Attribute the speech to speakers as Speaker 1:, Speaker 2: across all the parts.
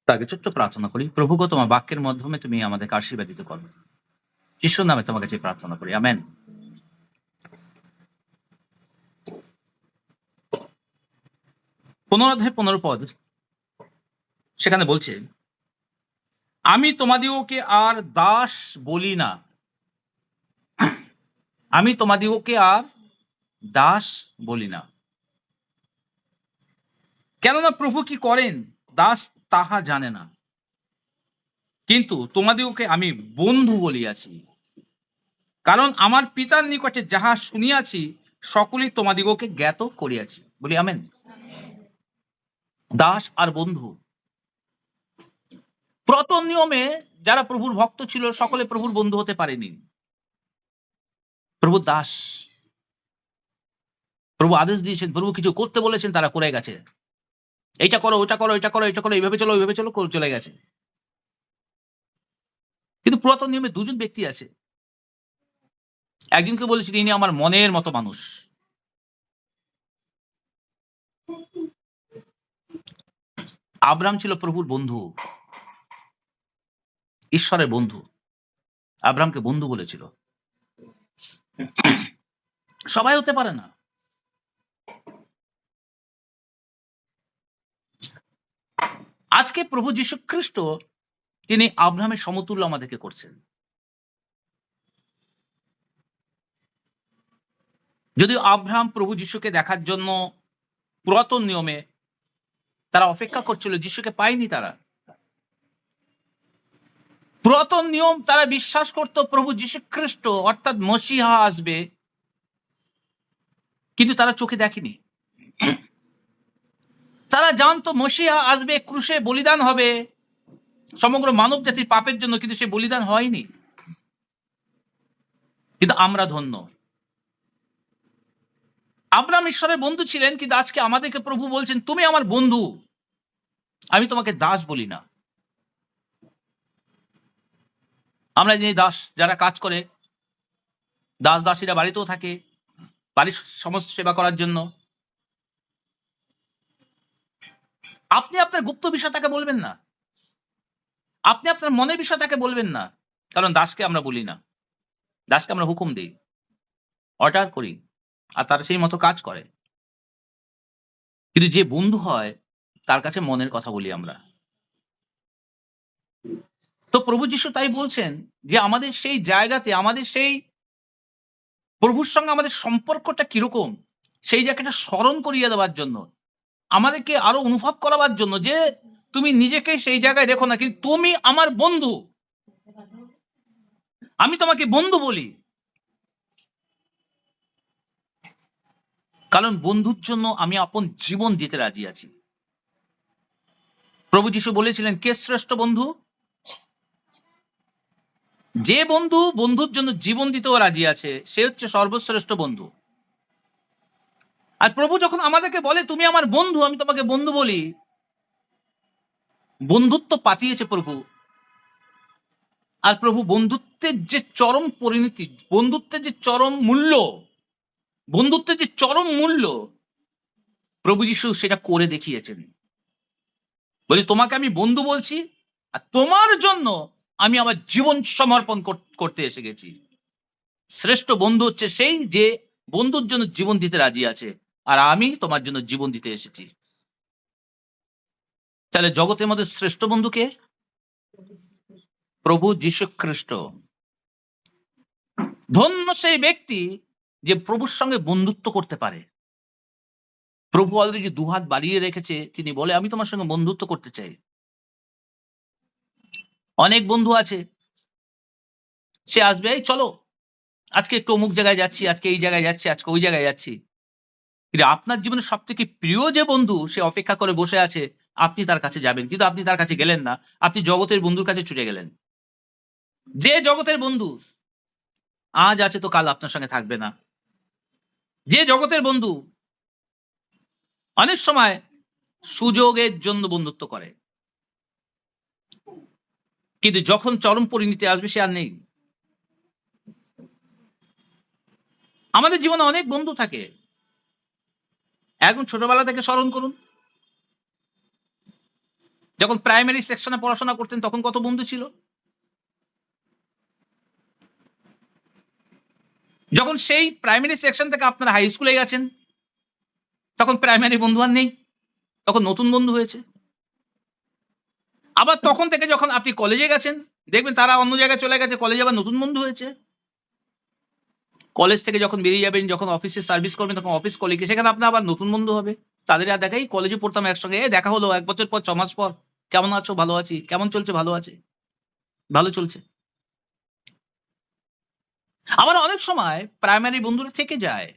Speaker 1: তাকে ছোট্ট প্রার্থনা করি। প্রভুগো তোমার বাক্যের মাধ্যমে তুমি আমাদেরকে আশীর্বাদিত করো। যিশুর নামে তোমার কাছে প্রার্থনা করি। আমেন। 15 অধ্যায় 15 পদ সেখানে বলছে, আমি তোমাদিগকে আর দাস বলি না, আমি তোমাদিগকে আর দাস বলি না। কেননা প্রভু কি করেন দাস তাহা জানে না, কিন্তু তোমাদিগকে আমি বন্ধু বলিয়াছি। কারণ আমার পিতার নিকটে যাহা শুনিয়াছি সকলেই তোমাদিগকে জ্ঞাত করিয়াছি। বলি আমেন। দাস আর বন্ধু, পুরাতন নিয়মে যারা প্রভুর ভক্ত ছিল সকলে প্রভুর বন্ধু হতে পারেনি। প্রভু দাস, প্রভু আদেশ দিয়েছেন, প্রভু কিছু করতে বলেছেন, তারা করে গেছে। এইটা করো, ওটা করো, এটা করো, এটা করো, এইভাবে চলো, ওইভাবে চলো, চলে গেছে। কিন্তু পুরাতন নিয়মে দুজন ব্যক্তি আছে। একজনকে বলেছেন ইনি আমার মনের মতো মানুষ। আব্রাহাম ছিল প্রভুর বন্ধু, ঈশ্বরের বন্ধু। আব্রাহামকে বন্ধু বলেছিল। সবাই হতে পারে না। আজকে প্রভু যীশু খ্রিস্ট তিনি আব্রাহামের সমতুল্য আমাদেরকে করছেন। যদিও আব্রাহাম প্রভু যীশুকে দেখার জন্য পুরাতন নিয়মে তারা অপেক্ষা করছিল, যীশুকে পায়নি। তারা পুরাতন নিয়ম, তারা বিশ্বাস করত প্রভু যীশু খ্রিস্ট অর্থাৎ মসিহা আসবে, কিন্তু তারা চোখে দেখেনি। তারা জানতো মসিহা আসবে, ক্রুশে বলিদান হবে সমগ্র মানব জাতির পাপের জন্য, কিন্তু সে বলিদান হয়নি। কিন্তু আমরা ধন্য, আব্রাহাম ঈশ্বরের বন্ধু ছিলেন, কিন্তু আজকে আমাদেরকে প্রভু বলছেন তুমি আমার বন্ধু, আমি তোমাকে দাস বলি না। আমরা যে দাস, যারা কাজ করে, দাস দাসীরা বাড়িতেও থাকে বাড়ির সমস্ত সেবা করার জন্য। আপনি আপনার গুপ্ত বিষয় তাকে বলবেন না, আপনি আপনার মনের বিষয় তাকে বলবেন না, কারণ দাসকে আমরা বলি না, দাসকে আমরা হুকুম দিই, অর্ডার করি, আর তারা সেই মতো কাজ করে। কিন্তু যে বন্ধু হয় তার কাছে মনের কথা বলি আমরা। তো প্রভু যীশু তাই বলছেন যে আমাদের সেই জায়গাতে, আমাদের সেই প্রভুর সঙ্গে আমাদের সম্পর্কটা কিরকম, সেই জায়গাটা স্মরণ করিয়ে দেওয়ার জন্য, আমাদেরকে আরো অনুভব করাবার জন্য যে তুমি নিজেকে সেই জায়গায় দেখো না, কিন্তু তুমি আমার বন্ধু, আমি তোমাকে বন্ধু বলি। কারণ বন্ধুর জন্য আমি আপন জীবন দিতে রাজি আছি। প্রভু যীশু বলেছিলেন কে শ্রেষ্ঠ বন্ধু? যে বন্ধু বন্ধুর জন্য জীবন দিতেও রাজি আছে, সে হচ্ছে সর্বশ্রেষ্ঠ বন্ধু। আর প্রভু যখন আমাদেরকে বলে তুমি আমার বন্ধু, আমি তোমাকে বন্ধু বলি, বন্ধুত্ব পাতিয়েছে প্রভু। আর প্রভু বন্ধুত্বের যে চরম পরিণতি, বন্ধুত্বের যে চরম মূল্য, বন্ধুত্বের যে চরম মূল্য, প্রভু যীশু সেটা করে দেখিয়েছেন। বলি তোমাকে আমি বন্ধু বলছি, আর তোমার জন্য আমি আমার জীবন সমর্পণ করতে এসে গেছি। শ্রেষ্ঠ বন্ধু হচ্ছে সেই যে বন্ধুর জন্য জীবন দিতে রাজি আছে, আর আমি তোমার জন্য জীবন দিতে এসেছি। তাহলে জগতের মধ্যে শ্রেষ্ঠ বন্ধু কে? প্রভু যীশু খ্রিস্ট। ধন্য সেই ব্যক্তি যে প্রভুর সঙ্গে বন্ধুত্ব করতে পারে। প্রভু অলরেডি দুহাত বাড়িয়ে রেখেছে, তিনি বলে আমি তোমার সঙ্গে বন্ধুত্ব করতে চাই। অনেক বন্ধু আছে, সে আসবে, এই চলো আজকে একটু অমুক জায়গায় যাচ্ছি, আজকে এই জায়গায় যাচ্ছি, আজকে ওই জায়গায় যাচ্ছি। কিন্তু আপনার জীবনের সব থেকে প্রিয় যে বন্ধু, সে অপেক্ষা করে বসে আছে আপনি তার কাছে যাবেন, কিন্তু আপনি তার কাছে গেলেন না, আপনি জগতের বন্ধুর কাছে ছুটে গেলেন। যে জগতের বন্ধু আজ আছে তো কাল আপনার সঙ্গে থাকবে না। যে জগতের বন্ধু অনেক সময় সুযোগের জন্য বন্ধুত্ব করে, কিন্তু যখন চরম পরিণতি আসবে সে আর নেই। আমাদের জীবনে অনেক বন্ধু থাকে। একদম ছোটবেলা থেকে স্মরণ করুন, যখন প্রাইমারি সেকশনে পড়াশোনা করতেন তখন কত বন্ধু ছিল? যখন সেই প্রাইমারি সেকশন থেকে আপনারা হাই স্কুলে গেছেন, তখন প্রাইমারি বন্ধু আর নেই। তখন নতুন বন্ধু হয়েছে। আবার তখন থেকে যখন আপনি কলেজে গেছেন, দেখবেন তারা অন্য জায়গায় চলে গেছে, কলেজে আবার নতুন বন্ধু হয়েছে। কলেজ থেকে যখন বেরিয়ে যাবেন, যখন অফিসে সার্ভিস করবেন, তখন অফিস কলিগ, সেখানে আপনার আবার নতুন বন্ধু হবে। তাদের আর দেখাই, কলেজে পড়তাম একসঙ্গে, দেখা হলো ১ বছর পর, ৬ মাস পর। কেমন আছো? ভালো আছি। কেমন চলছে? ভালো আছে। ভালো চলছে। আবার অনেক সময় প্রাইমারি বন্ধুরা থেকে যায়।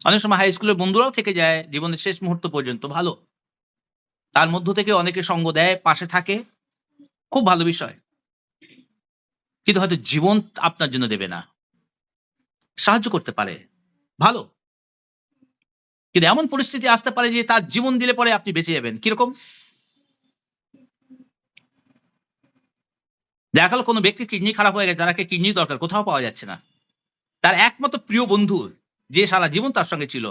Speaker 1: অনেক সময় হাই স্কুলের বন্ধুরাও থেকে যায় জীবনের শেষ মুহূর্ত পর্যন্ত। ভালো। তার মধ্য থেকে অনেকে সঙ্গ দেয়, পাশে থাকে। খুব ভালো বিষয়। কিন্তু হয়তো জীবন আপনার জন্য দেবে না। সাহায্য করতে পারে। ভালো। কিন্তু এমন পরিস্থিতি আসতে পারে যে তার জীবন দিলে পরে আপনি বেঁচে যাবেন। কিরকম? দেখা গেল কোন ব্যক্তির কিডনি খারাপ হয়ে গেছে, তার একটা কিডনির দরকার, কোথাও পাওয়া যাচ্ছে না। তার একমাত্র প্রিয় বন্ধু যে সারা জীবন তার সঙ্গে ছিল,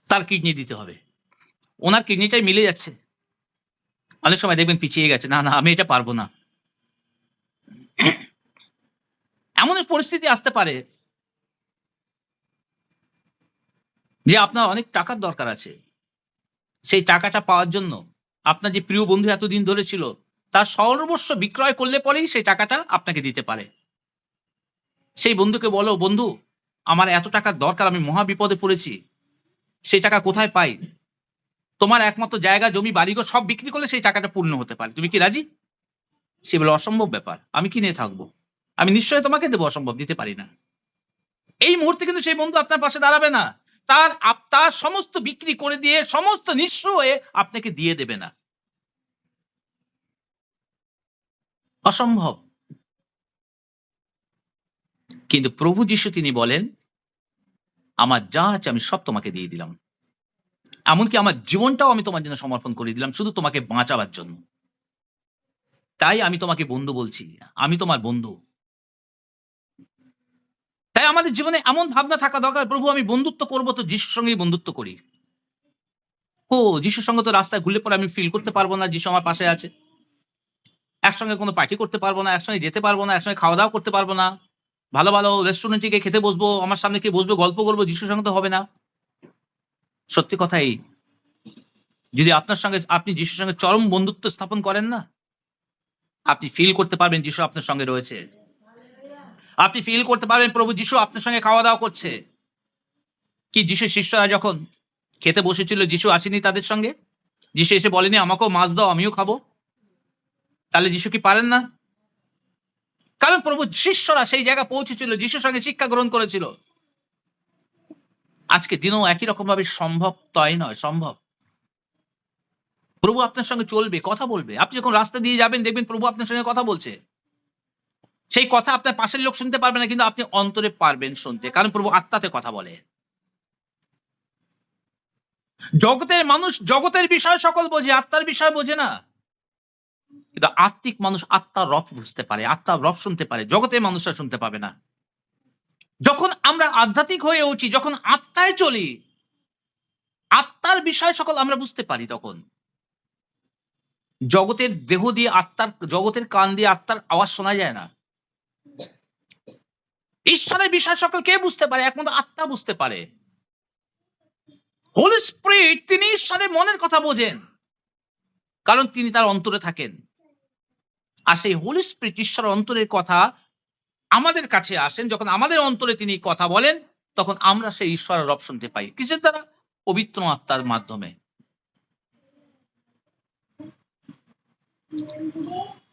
Speaker 1: তার কিডনি দিতে হবে। উনার কিডনিটাই মিলে যাচ্ছে। অনেক সময় দেখবেন পিছিয়ে গেছে। না, আমি এটা পারব না। এমন এক পরিস্থিতি আসতে পারে যে আপনার অনেক টাকার দরকার আছে। সেই টাকাটা পাওয়ার জন্য আপনার যে প্রিয় বন্ধু এতদিন ধরে ছিল, তার সর্বস্ব বিক্রয় করলে পরেই সেই টাকাটা আপনাকে দিতে পারে। সেই বন্ধুকে বলো, "বন্ধু, আমার এত টাকার দরকার, আমি মহা বিপদে পড়েছি। সেই টাকা কোথায় পাই? তোমার একমাত্র জায়গা, জমি, বাড়িঘর সব বিক্রি করলে সেই টাকাটা পূর্ণ হতে পারে। তুমি কি রাজি?" সে বলে, "অসম্ভব ব্যাপার। আমি কি নিয়ে থাকবো? আমি নিশ্চয়ই তোমাকে দেব, অসম্ভব, দিতে পারি না।" এই মুহূর্তে কিন্তু সেই বন্ধু আপনার পাশে দাঁড়াবে না। তার সমস্ত বিক্রি করে দিয়ে, সমস্ত নিঃস্ব হয়ে আপনাকে দিয়ে দেবে না। অসম্ভব। কিন্তু প্রভু যিশু তিনি বলেন, "আমার যা আছে আমি সব তোমাকে দিয়ে দিলাম। এমনকি আমার জীবনটাও আমি তোমার জন্য সমর্পণ করে দিলাম শুধু তোমাকে বাঁচাবার জন্য। তাই আমি তোমাকে বন্ধু বলছি। আমি তোমার বন্ধু।" তাই আমাদের জীবনে এমন ভাবনা থাকা দরকার, প্রভু আমি বন্ধুত্ব করব তো যিশুর সঙ্গেই বন্ধুত্ব করি। যিশুর সঙ্গে তো রাস্তায় ঘুরলে পরে আমি ফিল করতে পারব না যিশু আমার পাশে আছে। একসঙ্গে কোনো পার্টি করতে পারব না, একসঙ্গে যেতে পারব না, একসঙ্গে খাওয়া-দাওয়া করতে পারব না। ভালো, ভালো রেস্টুরেন্টে গিয়ে খেতে বসবো, আমার সামনে কে বসবে, গল্প করব, যিশুর সঙ্গে তো হবে না। সত্যি কথা এই, যদি আপনার সঙ্গে আপনি যিশুর সঙ্গে চরম বন্ধুত্ব স্থাপন করেন না, আপনি ফিল করতে পারবেন যিশু আপনার সঙ্গে রয়েছে। আপনি ফিল করতে পারবেন প্রভু যিশু আপনার সঙ্গে খাওয়া-দাওয়া করছে। কি যিশুর শিষ্যরা যখন খেতে বসেছিল, যিশু আসেনি তাদের সঙ্গে? যিশু এসে বলেনি, "আমাকেও মাছ দাও, আমিও খাবো।" তাহলে যিশু কি পারেন না? কারণ প্রভুর শিষ্যরা সেই জায়গায় পৌঁছেছিল, যিশুর সঙ্গে শিক্ষা গ্রহণ করেছিল। আজকের দিনেও একই রকমভাবে সম্ভব তাই নয়, সম্ভব। প্রভু আপনার সঙ্গে চলবে, কথা বলবে। আপনি যখন রাস্তা দিয়ে যাবেন দেখবেন প্রভু আপনার সঙ্গে কথা বলছে। সেই কথা আপনার পাশের লোক শুনতে পারবে না, কিন্তু আপনি অন্তরে পারবেন শুনতে। কারণ প্রভু আত্মাতে কথা বলে। জগতের মানুষ জগতের বিষয় সকল বোঝে, আত্মার বিষয় বোঝে না। কিন্তু আত্মিক মানুষ আত্মার রব বুঝতে পারে, আত্মার রব শুনতে পারে। জগতের মানুষরা শুনতে পাবে না। যখন আমরা আধ্যাত্মিক হয়ে উঠি, যখন আত্মায় চলি, আত্মার বিষয় সকল আমরা বুঝতে পারি তখন। জগতের দেহ দিয়ে আত্মার, জগতের কান দিয়ে আত্মার আওয়াজ শোনা যায় না। ঈশ্বরের বিষয় সকল কে বুঝতে পারে? একমাত্র আত্মা বুঝতে পারে। হোলি স্পিরিট তিনি ঈশ্বরের মনের কথা বোঝেন। কারণ তিনি তার অন্তরে থাকেন। আর সেই হোলি স্পিরিট ঈশ্বরের অন্তরের কথা আমাদের কাছে আসেন, যখন আমাদের অন্তরে তিনি কথা বলেন, তখন আমরা সেই ঈশ্বরের রব শুনতে পাই। কিসের দ্বারা? পবিত্র আত্মার মাধ্যমে।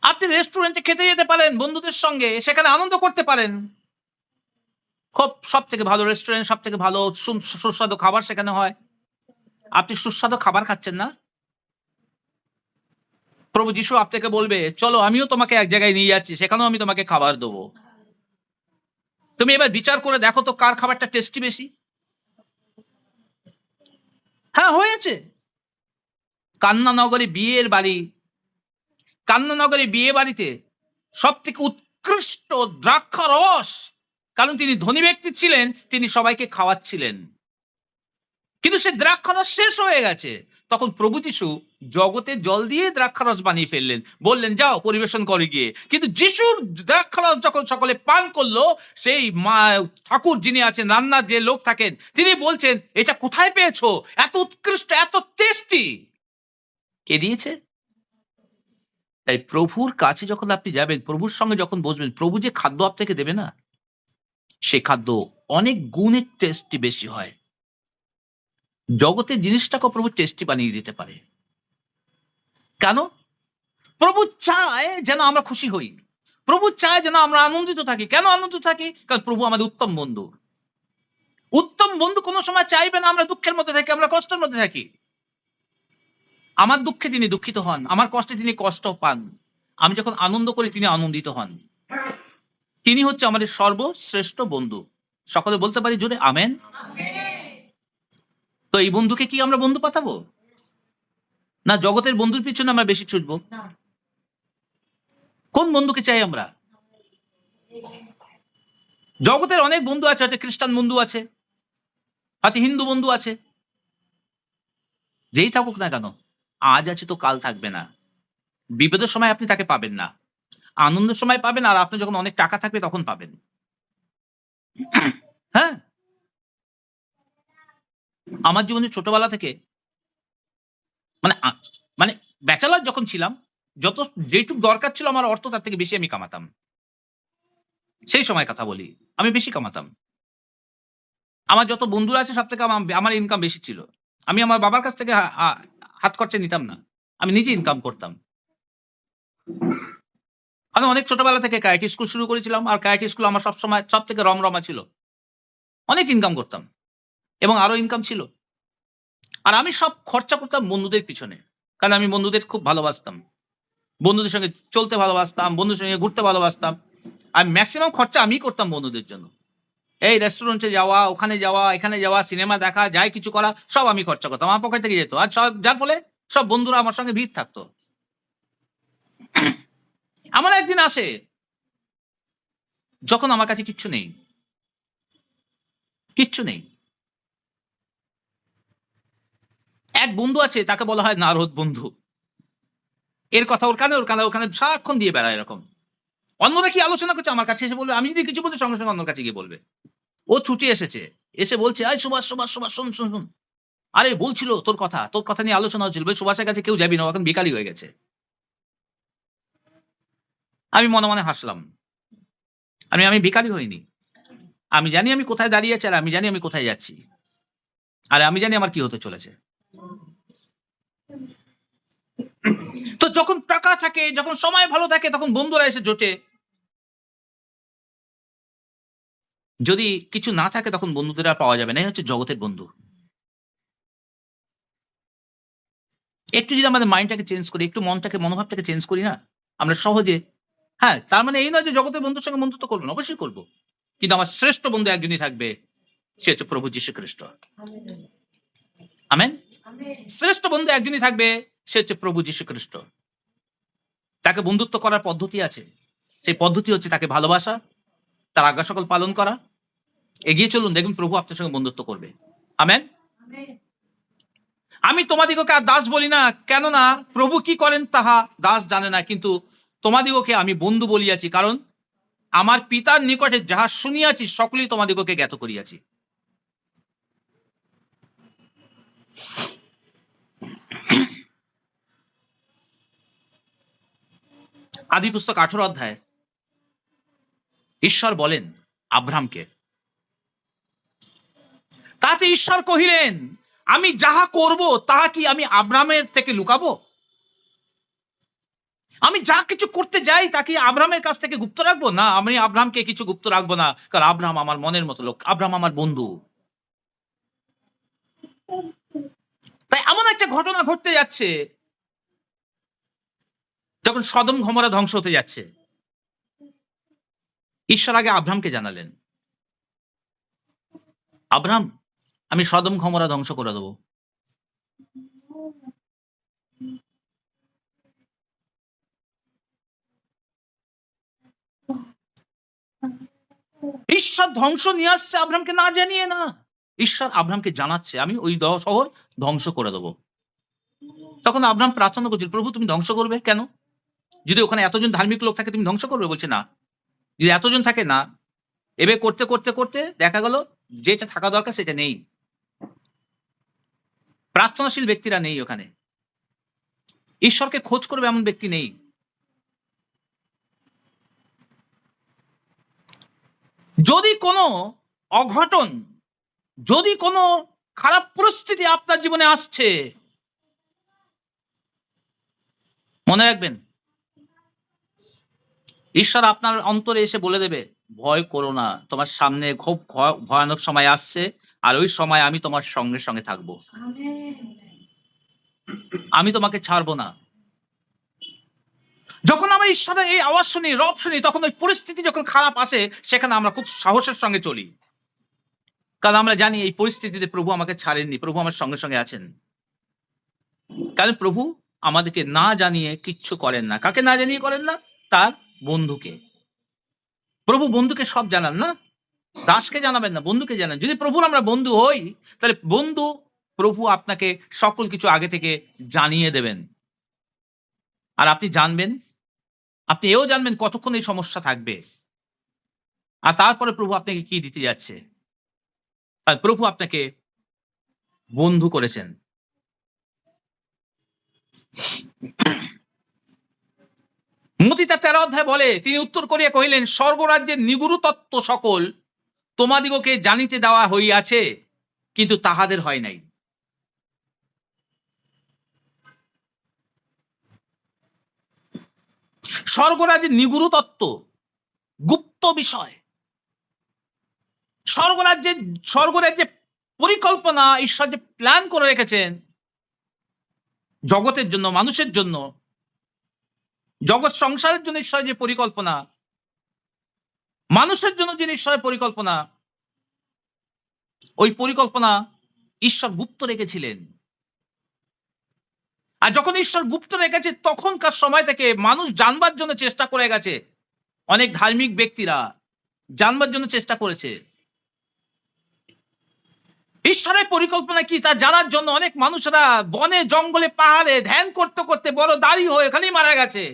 Speaker 1: আপনি রেস্টুরেন্টে খেতে যেতে পারেন বন্ধুদের সঙ্গে, সেখানে আনন্দ করতে পারেন। খুব সবথেকে ভালো রেস্টুরেন্ট, সবথেকে ভালো সুস্বাদু খাবার সেখানে হয়। আপনি সুস্বাদু খাবার খাচ্ছেন না? প্রভু যিশু আপনাকে বলবে, "চলো আমিও তোমাকে এক জায়গায় নিয়ে যাচ্ছি, সেখানেও আমি তোমাকে খাবার দেবো। তুমি এবার বিচার করে দেখো তো কার খাবারটা টেস্টি বেশি?" হ্যাঁ, হয়েছে। কান্নানগরে বিয়ের বাড়ি, কান্নানগরে বিয়ে বাড়িতে সবথেকে উৎকৃষ্ট দ্রাক্ষারস, কারণ তিনি ধনী ব্যক্তি ছিলেন, তিনি সবাইকে খাওয়াচ্ছিলেন। কিন্তু কিন্তু সে দ্রাক্ষারস শেষ হয়ে গেছে। তখন প্রভু যিশু জগতে জল দিয়ে দ্রাক্ষারস বানিয়ে ফেললেন, বললেন যাও পরিবেশন করে গিয়ে। কিন্তু যিশুর দ্রাক্ষারস যখন সকলে পান করলো, সেই মা ঠাকুর যিনি আছেন, রান্নার যে লোক থাকেন, তিনি বলছেন এটা কোথায় পেয়েছো, এত উৎকৃষ্ট, এত টেস্টি, কে দিয়েছে? তাই প্রভুর কাছে যখন আপনি যাবেন, প্রভুর সঙ্গে যখন বসবেন, প্রভু যে খাদ্য আপনাকে দেবে না, সে খাদ্য অনেক গুণে টেস্টি বেশি হয়। জগতের জিনিসটাকে প্রভু টেস্টি বানিয়ে দিতে পারে। কেন? প্রভু চায় যেন আমরা খুশি হই। প্রভু চায় যেন আমরা আনন্দিত থাকি। কেন আনন্দিত থাকি? কারণ প্রভু আমাদের উত্তম বন্ধু। উত্তম বন্ধু কোনো সময় চাইবে না আমরা দুঃখের মধ্যে থাকি, আমরা কষ্টের মধ্যে থাকি। আমার দুঃখে তিনি দুঃখিত হন, আমার কষ্টে তিনি কষ্ট পান। আমি যখন আনন্দ করি তিনি আনন্দিত হন। তিনি হচ্ছে আমাদের সর্বশ্রেষ্ঠ বন্ধু। সকলে বলতে পারি জোরে আমেন। তো এই বন্ধুকে কি আমরা বন্ধু পাঠাবো? না জগতের বন্ধুর পিছনে আমরা বেশি ছুটবো? কোন বন্ধুকে চাই আমরা? জগতের অনেক বন্ধু আছে, হয়তো খ্রিস্টান বন্ধু আছে, হয়তো হিন্দু বন্ধু আছে। যেই থাকুক না কেন, আজ আছে তো কাল থাকবে না। বিপদের সময় আপনি তাকে পাবেন না, আনন্দের সময় পাবেন, আর আপনার যখন অনেক টাকা থাকবে তখন পাবেন। হ্যাঁ, আমার জীবনে ছোটবেলা থেকে মানে মানে ব্যাচেলর যখন ছিলাম, যত যেটুক দরকার ছিল আমার অর্থ তার থেকে বেশি আমি কামাতাম। সেই সময় কথা বলি, আমি বেশি কামাতাম। আমার যত বন্ধুরা আছে সব থেকে আমার ইনকাম বেশি ছিল। আমি আমার বাবার কাছ থেকে হাত খরচা নিতাম না, আমি নিজে ইনকাম করতাম। আমি অনেক ছোটবেলা থেকে ক্যারাটে স্কুল শুরু করেছিলাম, আর ক্যারাটে স্কুল আমার সবসময় সব থেকে রমরমা ছিল। অনেক ইনকাম করতাম এবং আরো ইনকাম ছিল। আর আমি সব খরচা করতাম বন্ধুদের পিছনে। কারণ আমি বন্ধুদের খুব ভালোবাসতাম। বন্ধুদের সঙ্গে চলতে ভালোবাসতাম, বন্ধুদের সঙ্গে ঘুরতে ভালোবাসতাম। আর মেক্সিমাম খরচা আমিই করতাম বন্ধুদের জন্য। এই রেস্টুরেন্টে যাওয়া, ওখানে যাওয়া, এখানে যাওয়া, সিনেমা দেখা, যাই কিছু করা সব আমি খরচা করতাম। আমার পকেট থেকে যেত। আর সব যার ফলে সব বন্ধুরা আমার সঙ্গে ভিড় থাকতো। এমন একদিন আসে যখন আমার কাছে কিচ্ছু নেই। কিচ্ছু নেই। এক বন্ধু আছে তাকে বলা হয় নারদ বন্ধু। এর কথা ওর কানে, ওর কানে ওখানে সারাক্ষণ দিয়ে বেড়ায় এরকম। অন্যরা কি আলোচনা করছে আমার কাছে এসে বলবে, আমি যদি কিছু বলি সঙ্গে, সঙ্গে অন্যর কাছে গিয়ে বলবে। ও ছুটে এসেছে। এসে বলছে, "এই সুভাষ, সুভাষ, সুভাষ শোন, শোন, শোন। আরে বলছিল তোর কথা নিয়ে আলোচনা হচ্ছিল। ভাই সুভাষের কাছে কেউ যাবি না। ও এখন বিকালই হয়ে গেছে।" আমি মনে, মনে হাসলাম। আমি ভিখারি হইনি। আমি জানি আমি কোথায় দাঁড়িয়ে আছি, আর আমি জানি আমি কোথায় যাচ্ছি। আর আমি জানি আমার কি হতে চলেছে। তো যখন টাকা থাকে, যখন সময় ভালো থাকে তখন বন্ধুরা এসে জোটে। যদি কিছু না থাকে তখন বন্ধুদের আর পাওয়া যাবে না। এই হচ্ছে জগতের বন্ধু। একটু যদি আমাদের মাইন্ডটাকে চেঞ্জ করি, একটু মনোভাবটাকে চেঞ্জ করি না? আমরা সহজে, হ্যাঁ, তার মানে এই নয় যে জগতের বন্ধুর সঙ্গে বন্ধুত্ব করব না। অবশ্যই করব। কিন্তু আমার শ্রেষ্ঠ বন্ধু একজনই থাকবে। সে হচ্ছে প্রভু যীশু খ্রিস্ট। আমেন? শ্রেষ্ঠ বন্ধু একজনই থাকবে। সে হচ্ছে প্রভু যীশু খ্রিস্ট। তাকে বন্ধুত্ব করার পদ্ধতি আছে। সেই পদ্ধতি হচ্ছে তাকে ভালোবাসা, তার আজ্ঞা সকল পালন করা। এগিয়ে চলুন, দেখবেন প্রভু আপনার সঙ্গে বন্ধুত্ব করবে। আমেন? আমি তোমাদিগকে আর দাস বলি না, কেননা প্রভু কি করেন তাহা দাস জানে না, কিন্তু তোমাদিগকে আমি বন্ধু বলিয়াছি, কারণ আমার পিতার নিকটে যাহা শুনিয়াছি সকলেই তোমাদিগকে জ্ঞাত করিয়াছি। আদি পুস্তক 18 অধ্যায় ঈশ্বর বলেন আব্রাহামকে, তাতে ঈশ্বর কহিলেন, আমি যাহা করব তাহা কি আমি আব্রাহামের থেকে লুকাবো? আমি যা কিছু করতে যাই তা কি আব্রাহামের কাছ থেকে গুপ্ত রাখবো? না, আমি আব্রাহামকে কিছু গুপ্ত রাখবো না। কারণ আব্রাহাম আমার মনের মতো লোক। আব্রাহাম আমার বন্ধু। তাই এমন একটা ঘটনা ঘটতে যাচ্ছে, যখন সদম গমোরা ধ্বংস হতে যাচ্ছে, ঈশ্বর আগে আব্রাহামকে জানালেন, আব্রাহাম, আমি সদম গমোরা ধ্বংস করে দেবো। ঈশ্বর ধ্বংস নিয়ে আসছে আব্রাহামকে না জানিয়ে না। ঈশ্বর আব্রাহামকে জানাচ্ছে, আমি ওই শহর ধ্বংস করে দেবো। তখন আব্রাহাম প্রার্থনা করছিল, প্রভু তুমি ধ্বংস করবে কেন? যদি ওখানে এতজন ধার্মিক লোক থাকে তুমি ধ্বংস করবে? বলছে না। যদি এতজন থাকে না। এবার করতে করতে করতে দেখা গেল যেটা থাকা দরকার সেটা নেই। প্রার্থনাশীল ব্যক্তিরা নেই ওখানে। ঈশ্বরকে খোঁজ করবে এমন ব্যক্তি নেই। যদি কোনো অঘটন, যদি কোনো খারাপ পরিস্থিতি আপনার জীবনে আসছে, মনে রাখবেন ঈশ্বর আপনার অন্তরে এসে বলে দেবে, ভয় করো না, তোমার সামনে খুব ভয়ানক সময় আসছে, আর ওই সময় আমি তোমার সঙ্গে সঙ্গে থাকবো, আমি তোমাকে ছাড়বো না। যখন আমরা ঈশ্বরের এই আওয়াজ শুনি, রব শুনি, তখন ওই পরিস্থিতি যখন খারাপ আসে সেখানে আমরা খুব সাহসের সঙ্গে চলি, কারণ আমরা জানি এই পরিস্থিতিতে প্রভু আমাকে ছাড়েননি, প্রভু আমার সঙ্গে সঙ্গে আছেন। কারণ প্রভু আমাদেরকে না জানিয়ে কিচ্ছু করেন না। কাকে না জানিয়ে করেন না? তার বন্ধুকে। প্রভু বন্ধুকে সব জানান না, দাসকে জানাবেন না, বন্ধুকে জানান। যদি প্রভুর আমরা বন্ধু হই, তাহলে বন্ধু প্রভু আপনাকে সকল কিছু আগে থেকে জানিয়ে দেবেন, আর আপনি জানবেন, আপনি এও জানবেন কতক্ষণ এই সমস্যা থাকবে, আর তারপরে প্রভু আপনাকে কি দিতে যাচ্ছে। আর প্রভু আপনাকে বন্ধু করেছেন। মতি তার 13 অধ্যায় বলে, তিনি উত্তর করিয়া কহিলেন, স্বর্গরাজ্যের নিগুড় তত্ত্ব সকল তোমাদিগকে জানিতে দেওয়া হইয়াছে, কিন্তু তাহাদের হয় নাই। স্বর্গরাজ্যের নিগুড় তত্ত্ব, গুপ্ত বিষয়, স্বর্গের যে পরিকল্পনা ঈশ্বর যে প্ল্যান করে রেখেছেন জগতের জন্য, মানুষের জন্য, জগৎ সংসারের জন্য ঈশ্বরের যে পরিকল্পনা, মানুষের জন্য যে ঈশ্বরের পরিকল্পনা, ওই পরিকল্পনা ঈশ্বর গুপ্ত রেখেছিলেন। আর যখন ঈশ্বর গুপ্ত রেখেছে তখনকার সময় থেকে মানুষ জানবার জন্য চেষ্টা করে গেছে, অনেক ধার্মিক ব্যক্তিরা জানবার জন্য চেষ্টা করেছে ঈশ্বরের পরিকল্পনা কি তা জানার জন্য। অনেক মানুষরা বনে জঙ্গলে পাহাড়ে ধ্যান করতে করতে বড় দাড়ি হয়ে এখানেই মারা গেছে,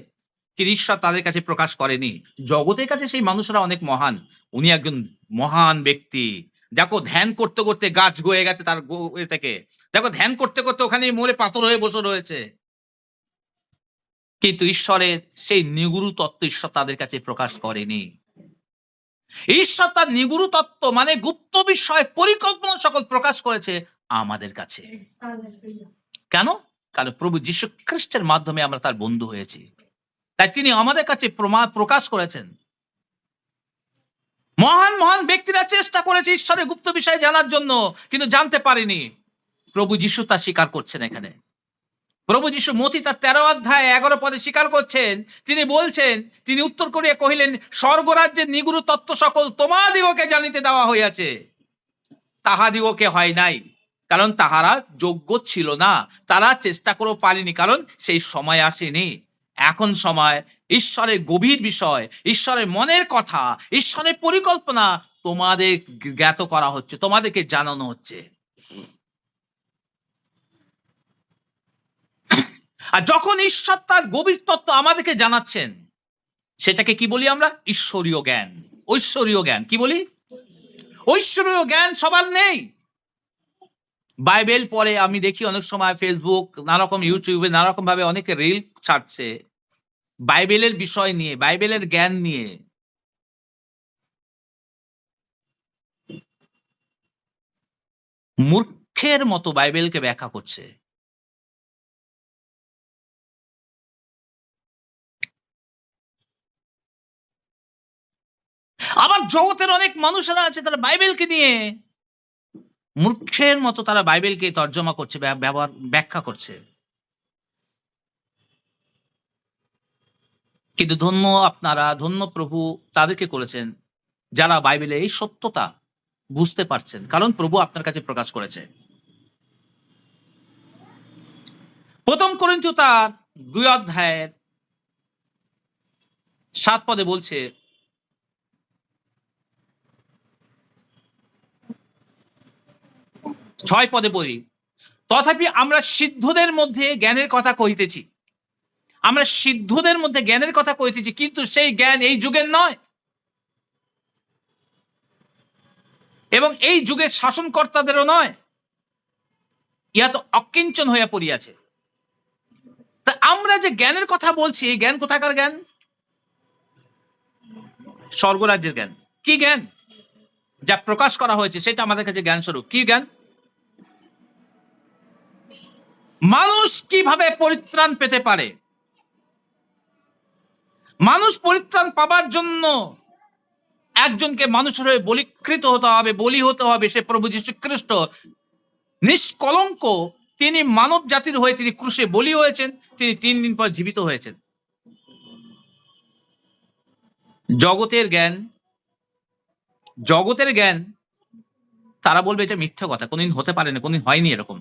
Speaker 1: কিন্তু ঈশ্বর তাদের কাছে প্রকাশ করেনি। জগতের কাছে সেই মানুষরা অনেক মহান, উনি একজন মহান ব্যক্তি। দেখো ধ্যান করতে করতে গাছ গয়ে গেছে তার থেকে, দেখো ধ্যান করতে করতে ওখানে মোড়ে পাথর হয়ে বসে রয়েছে, কিন্তু ঈশ্বরের সেই নিগুড় তত্ত্ব ঈশ্বর তাদের কাছে প্রকাশ করেনি। ঈশ্বর তার নিগুড় তত্ত্ব মানে গুপ্ত বিষয় পরিকল্পনা সকল প্রকাশ করেছে আমাদের কাছে। কেন? কারণ প্রভু যীশু খ্রিস্টের মাধ্যমে আমরা তার বন্ধু হয়েছি, তাই তিনি আমাদের কাছে প্রকাশ করেছেন। মহান মহান ব্যক্তিরা চেষ্টা করেছে ঈশ্বরের গুপ্ত বিষয় জানার জন্য, কিন্তু জানতে পারেনি। প্রভু যীশু তা স্বীকার করছেন এখানে। প্রভু যীশু মতি তার 13 অধ্যায় 11 পদে স্বীকার করছেন, তিনি বলছেন, তিনি উত্তর করিয়া কহিলেন, স্বর্গরাজ্যের নিগুড় তত্ত্ব সকল তোমাদিগকে জানিতে দেওয়া হইয়াছে, তাহাদিগকে হয় নাই, কারণ তাহারা যোগ্য ছিল না, তারা চেষ্টা করেও পারেনি, কারণ সেই সময় আসেনি। এখন সময় ঈশ্বরের গভীর বিষয়, ঈশ্বরের মনের কথা, ঈশ্বরের পরিকল্পনা তোমাদের জ্ঞাত করা হচ্ছে, তোমাদেরকে জানানো হচ্ছে। আর যখন ঈশ্বর তার গভীর তত্ত্ব আমাদেরকে জানাচ্ছেন, সেটাকে কি বলি আমরা? ঈশ্বরীয় জ্ঞান। ঐশ্বরীয় জ্ঞান কি বলি? ঐশ্বরীয় জ্ঞান সবার নেই। বাইবেল পড়ে আমি দেখি অনেক সময় ফেসবুক, নানারকম ইউটিউবে নানারকম ভাবে অনেকে রিল ছাড়ছে বাইবেলের বিষয় নিয়ে, বাইবেলের জ্ঞান নিয়ে। মূর্খের মতো বাইবেলকে ব্যাখ্যা করছে। আবার জগতের অনেক মানুষেরা আছে, তারা বাইবেলকে নিয়ে মূর্খের মতো তারা বাইবেলকে তর্জমা করছে, ব্যবহার ব্যাখ্যা করছে। কিন্তু ধন্য আপনারা, ধন্য প্রভু তাদেরকে করেছেন যারা বাইবেলের এই সত্যতা বুঝতে পারছেন, কারণ প্রভু আপনার কাছে প্রকাশ করেছে। প্রথম করিন্থীয় তার 2 অধ্যায়ের 7 পদে বলছে, 6 পদে বলি, তথাপি আমরা সিদ্ধদের মধ্যে জ্ঞানের কথা কহিতেছি, আমরা সিদ্ধদের মধ্যে জ্ঞানের কথা কহিতেছি, কিন্তু সেই জ্ঞান এই যুগের নয় এবং এই যুগের শাসনকর্তাদেরও নয়, ইহা তো অকিঞ্চন হইয়া পড়িয়াছে। তা আমরা যে জ্ঞানের কথা বলছি, এই জ্ঞান কোথাকার জ্ঞান? স্বর্গরাজ্যের জ্ঞান। কি জ্ঞান? যা প্রকাশ করা হয়েছে সেটা আমাদের কাছে জ্ঞান স্বরূপ। কি জ্ঞান? মানুষ কিভাবে পরিত্রাণ পেতে পারে, মানুষ পরিত্রাণ পাবার জন্য একজনকে মানুষের হয়ে বলিকৃত হতে হবে, বলি হতে হবে, সে প্রভু যীশু খ্রিস্ট নিষ্কলঙ্ক। তিনি মানব জাতির হয়ে তিনি ক্রুশে বলি হয়েছেন, তিনি 3 দিন পর জীবিত হয়েছেন। জগতের জ্ঞান, জগতের জ্ঞান তারা বলবে এটা মিথ্যা কথা, কোনদিন হতে পারে না, কোনদিন হয়নি এরকম।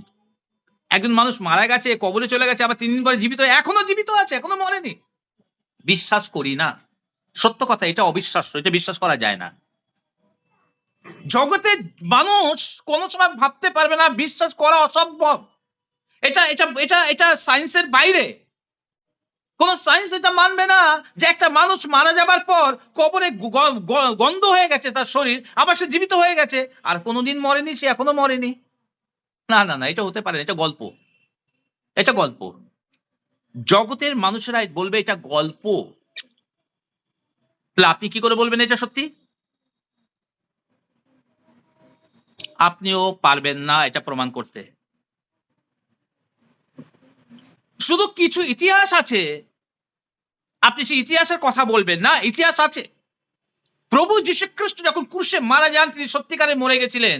Speaker 1: একজন মানুষ মারা গেছে, কবরে চলে গেছে, আবার 3 দিন পরে জীবিত, এখনো জীবিত আছে, এখনো মরেনি। বিশ্বাস করি না, সত্য কথা, এটা অবিশ্বাস্য, এটা বিশ্বাস করা যায় না। জগতে মানুষ কোন সময় ভাবতে পারবে না, বিশ্বাস করা অসম্ভব। এটা এটা এটা এটা সায়েন্সের বাইরে। কোন সায়েন্স এটা মানবে না যে একটা মানুষ মারা যাবার পর কবরে গন্ধ হয়ে গেছে তার শরীর, আবার সে জীবিত হয়ে গেছে, আর কোনোদিন মরেনি, সে এখনো মরেনি। না না না, এটা হতে পারে না, এটা গল্প, এটা গল্প। জগতের মানুষেরা বলবে এটা গল্প। তাহলে আপনি কি করে বলবেন এটা সত্যি? আপনিও পারবেন না এটা প্রমাণ করতে। শুধু কিছু ইতিহাস আছে, আপনি সেই ইতিহাসের কথা বলবেন না। ইতিহাস আছে, প্রভু যীশু খ্রিস্ট যখন ক্রুশে মারা যান, তিনি সত্যিকারে মরে গেছিলেন।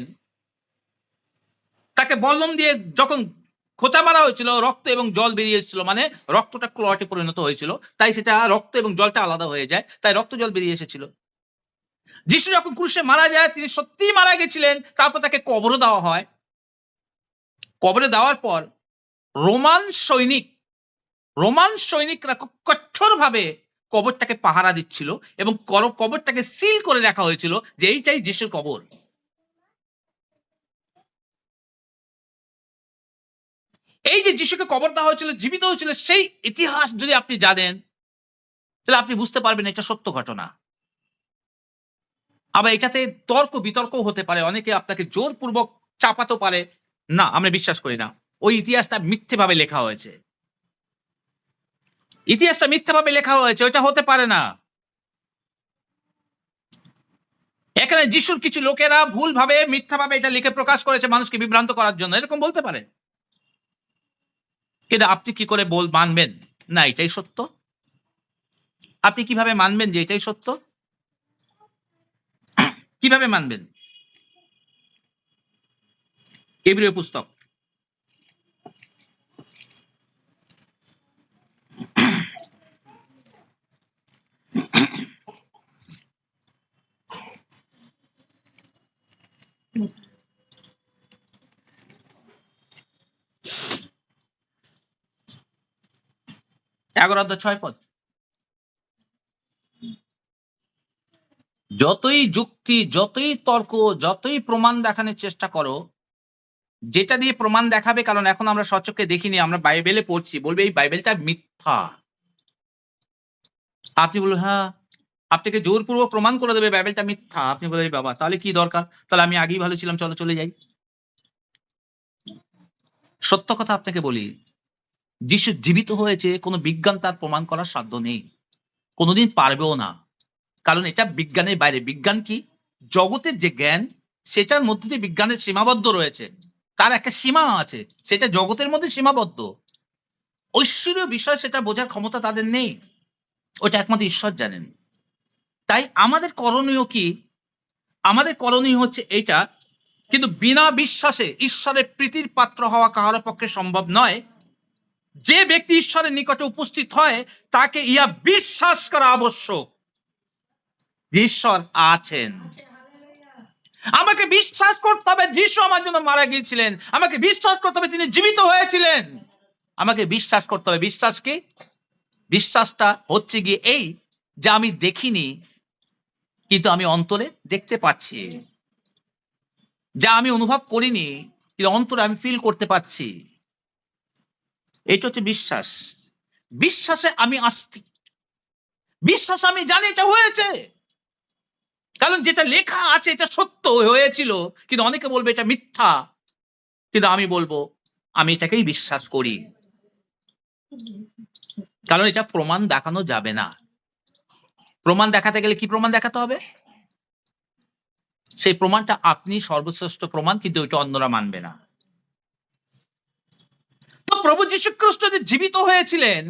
Speaker 1: তাকে বল্লম দিয়ে যখন খোঁচা মারা হয়েছিল, রক্ত এবং জল বেরিয়ে এসেছিল, মানে রক্তটা ক্লটে পরিণত হয়েছিল, তাই সেটা রক্ত এবং জলটা আলাদা হয়ে যায়, তাই রক্ত জল বেরিয়ে এসেছিল। যিশু যখন ক্রুশে মারা যায়, তিনি সত্যিই মারা গেছিলেন। তারপর তাকে কবর দেওয়া হয়। কবরে দেওয়ার পর রোমান সৈনিকরা খুব কঠোর ভাবে কবরটাকে পাহারা দিচ্ছিল এবং কবরটাকে সিল করে রাখা হয়েছিল যে এইটাই যিশুর কবর। এই যে যিশুকে কবর দেওয়া হয়েছিল, জীবিত হয়েছিল, সেই ইতিহাস যদি আপনি জানেন, তাহলে আপনি বুঝতে পারবেন এটা সত্য ঘটনা। আবার এটাতে তর্ক বিতর্ক হতে পারে, অনেকে আপনাকে জোরপূর্বক চাপাতে পারে। না, আমরা বিশ্বাস করি না। ওই ইতিহাসটা মিথ্যেভাবে লেখা হয়েছে, ইতিহাসটা মিথ্যাভাবে লেখা হয়েছে, ওইটা হতে পারে না। এখানে যিশুর কিছু লোকেরা ভুলভাবে মিথ্যাভাবে এটা লিখে প্রকাশ করেছে মানুষকে বিভ্রান্ত করার জন্য, এরকম বলতে পারে। কিন্তু আপনি কি করে মানবেন না এটাই সত্য? আপনি কিভাবে মানবেন যে এটাই সত্য? কিভাবে মানবেন? এব্রিয় পুস্তক এগারো অধ্যায় 6 পদ। যতই যুক্তি, যতই তর্ক, যতই প্রমাণ দেখানোর চেষ্টা করো, যেটা দিয়ে প্রমাণ দেখাবে, কারণ এখন আমরা সচক্ষে দেখিনি, আমরা বাইবেলে পড়ছি, বলবে এই বাইবেলটা মিথ্যা। আপনি বলবেন হ্যাঁ, আপনাকে জোরপূর্বক প্রমাণ করে দেবে বাইবেলটা মিথ্যা। আপনি বলবেন বাবা, তাহলে কি দরকার, তাহলে আমি আগেই ভালো ছিলাম, চলো চলে যাই। সত্য কথা আপনাকে বলি, যিশু জীবিত হয়েছে, কোনো বিজ্ঞান তার প্রমাণ করার সাধ্য নেই, কোনোদিন পারবেও না। কারণ এটা বিজ্ঞানের বাইরে। বিজ্ঞান কি? জগতের যে জ্ঞান, সেটার মধ্যে দিয়ে বিজ্ঞানের সীমাবদ্ধ রয়েছে, তার একটা সীমা আছে, সেটা জগতের মধ্যে সীমাবদ্ধ। ঐশ্বরীয় বিষয় সেটা বোঝার ক্ষমতা তাদের নেই, ওটা একমাত্র ঈশ্বর জানেন। তাই আমাদের করণীয় কি? আমাদের করণীয় হচ্ছে এইটা, কিন্তু বিনা বিশ্বাসে ঈশ্বরের প্রীতির পাত্র হওয়া কাহার পক্ষে সম্ভব নয়। যে ব্যক্তি ঈশ্বরের নিকটে উপস্থিত হয়, তাকে ইহা বিশ্বাস করা আবশ্যক যে ঈশ্বর আছেন। আমাকে বিশ্বাস করতে হবে যিশু আমার জন্য মারা গিয়েছিলেন, আমাকে বিশ্বাস করতে হবে তিনি জীবিত হয়েছিলেন, আমাকে বিশ্বাস করতে হবে। বিশ্বাস কি? বিশ্বাসটা হচ্ছে গিয়ে এই, যে আমি দেখিনি কিন্তু আমি অন্তরে দেখতে পাচ্ছি, যা আমি অনুভব করিনি কিন্তু অন্তরে আমি ফিল করতে পারছি। এটা হচ্ছে বিশ্বাস। বিশ্বাসে আমি আস্তিক, বিশ্বাস আমি জানি এটা হয়েছে, কারণ যেটা লেখা আছে এটা সত্য হয়েছিল। কিন্তু অনেকে বলবে এটা মিথ্যা, কিন্তু আমি বলবো আমি এটাকেই বিশ্বাস করি, কারণ এটা প্রমাণ দেখানো যাবে না। প্রমাণ দেখাতে গেলে কি প্রমাণ দেখাতে হবে? সেই প্রমাণটা আপনি সর্বশ্রেষ্ঠ প্রমাণ, কিন্তু ওইটা অন্যরা মানবে না। তো প্রভু যীশু খ্রিস্ট যে জীবিত হয়েছিলেন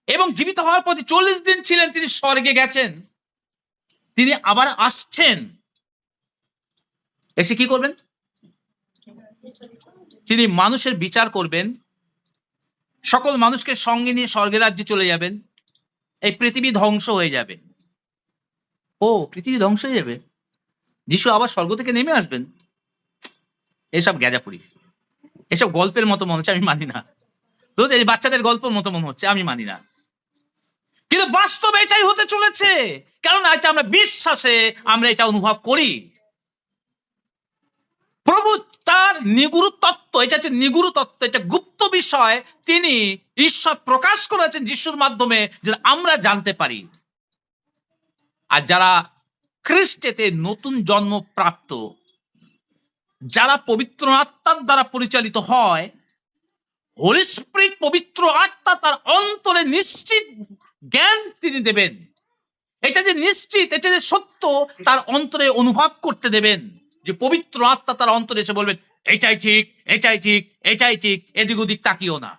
Speaker 1: এবং জীবিত হওয়ার পর 40 দিন ছিলেন, তিনি স্বর্গে গেছেন, তিনি আবার আসছেন। এসে কি করবেন? তিনি মানুষের বিচার করবেন, সকল মানুষকে সঙ্গে নিয়ে স্বর্গের রাজ্যে চলে যাবেন। এই পৃথিবী ধ্বংস হয়ে যাবে। ও, পৃথিবী ধ্বংস হয়ে যাবে, যিশু আবার স্বর্গ থেকে নেমে আসবেন? এসব গ্যাজাপুরি, এসব গল্পের মতো মনে হচ্ছে, আমি মানি না। তো এই বাচ্চাদের গল্পের মতো মনে হচ্ছে, আমি মানি না। কিন্তু বাস্তবে এটাই হতে চলেছে, কারণ এটা আমরা বিশ্বাসে আমরা এটা অনুভব করি। প্রভু তার নিগুড় তত্ত্ব, এটা হচ্ছে নিগুড় তত্ত্ব, এটা গুপ্ত বিষয়, তিনি ঈশ্বর প্রকাশ করেছেন যিশুর মাধ্যমে, যেটা আমরা জানতে পারি। আর যারা খ্রিস্টেতে নতুন জন্ম প্রাপ্ত, যারা পবিত্র আত্মার দ্বারা পরিচালিত হয়, হোলি স্পিরিট পবিত্র আত্মা তার অন্তরে নিশ্চিত জ্ঞান তিনি দেবেন। এটা যে নিশ্চিত, এটা যে সত্য, তার অন্তরে অনুভব করতে দেবেন, যে পবিত্র আত্মা তার অন্তরে এসে বলবেন এটাই ঠিক, এটাই ঠিক, এটাই ঠিক, এদিক ওদিক তাকিও না।